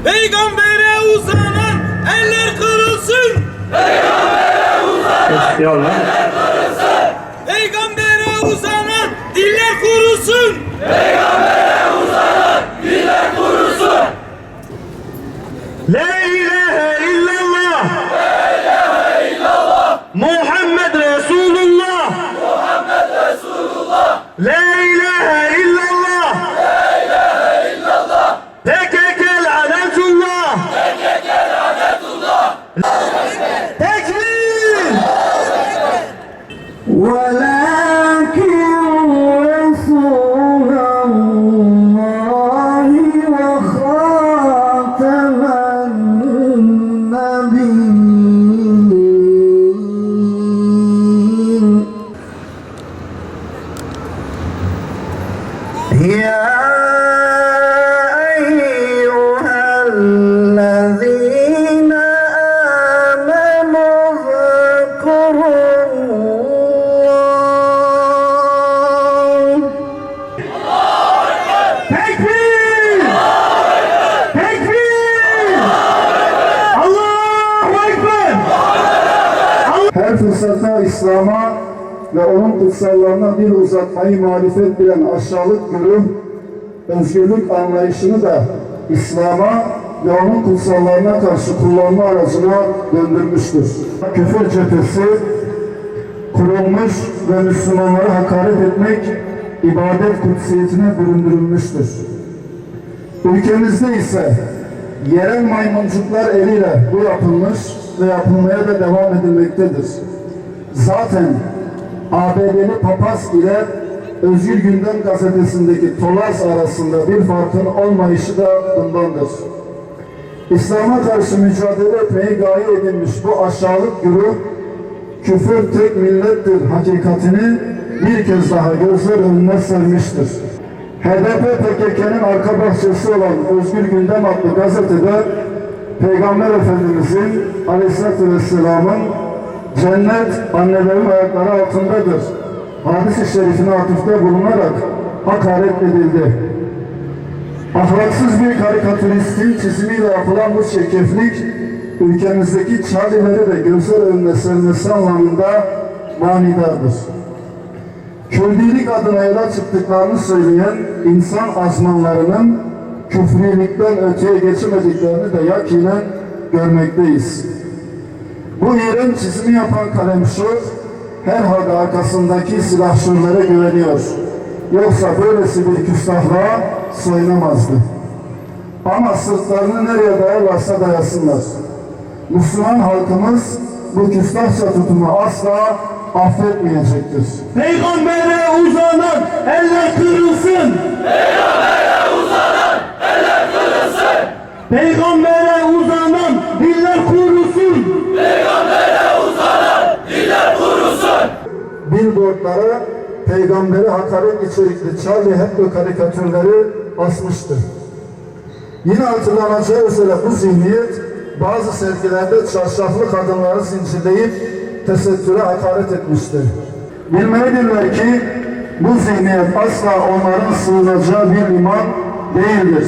Peygambere uzanan eller kırılsın. Peygambere uzanan eller kırılsın. Peygambere uzanan diller kurusun. Peygambere uzanan diller kurusun. La ilahe illallah. La ilahe illallah. Muhammed Resulullah. Muhammed Resulullah. La ilahe illallah. La ilahe illallah. PKK lanetullah. PKK lanetullah. Tekbir. ولكن رسول الله وخاتم النبيين يا أيها الذين آمنوا اذكروا Tekbir! Tekbir! Allahu Ekber! Her fırsatta İslam'a ve onun kutsallarına dil uzatmayı marifet bilen aşağılık güruh, özgürlük anlayışını da İslam'a ve onun kutsallarına karşı kullanma aracına döndürmüştür. Küfür cephesi kurulmuş ve Müslümanlara hakaret etmek ibadet kutsiyetine büründürülmüştür. Ülkemizde ise yerel maymuncuklar eliyle bu yapılmış ve yapılmaya da devam edilmektedir. Zaten ABD'li papaz ile Özgür Gündem gazetesindeki tolaz arasında bir farkın olmayışı da bundandır. İslam'a karşı mücadele etmeyi gaye edilmiş bu aşağılık güruh, küfür tek millettir hakikatini bir kez daha gözler önüne sermiştir. HDP PKK'nın arka bahçesi olan Özgür Gündem adlı gazetede Peygamber Efendimizin Aleyhisselatü Vesselam'ın cennet annelerin ayakları altındadır hadis-i şerifine atıfta bulunarak hakaret edildi. Ahlaksız bir karikatüristin çizimiyle yapılan bu çirkeflik ülkemizdeki Çağlileri de gözler önüne sermesi anlamında manidardır. Kürdilik adına yola çıktıklarını söyleyen insan azmanlarının küfrilikten öteye geçemediklerini de yakinen görmekteyiz. Bu iğrenç çizimi yapan kalemşor herhalde arkasındaki silahşörlere güveniyor. Yoksa böylesi bir küstahlığa soyunamazdı. Ama sırtlarını nereye dayarlarsa dayasınlar. Müslüman halkımız bu küstahça tutumu asla affetmeyecektir. Peygambere uzanan eller kırılsın. Peygambere uzanan eller kırılsın. Peygambere uzanan diller kurusun. Peygambere uzanan diller kurusun. Billboardlara peygamberi hakaret içerikli Charlie Hebdo karikatürleri asmıştır. Yine hatırlanacağı üzere bu zihniyet bazı sergilerde çarşaflı kadınları zincirleyip tesettüre hakaret etmiştir. Bilmelidirler ki bu zihniyet asla onların sığınacağı bir iman değildir.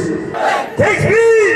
Tekbir!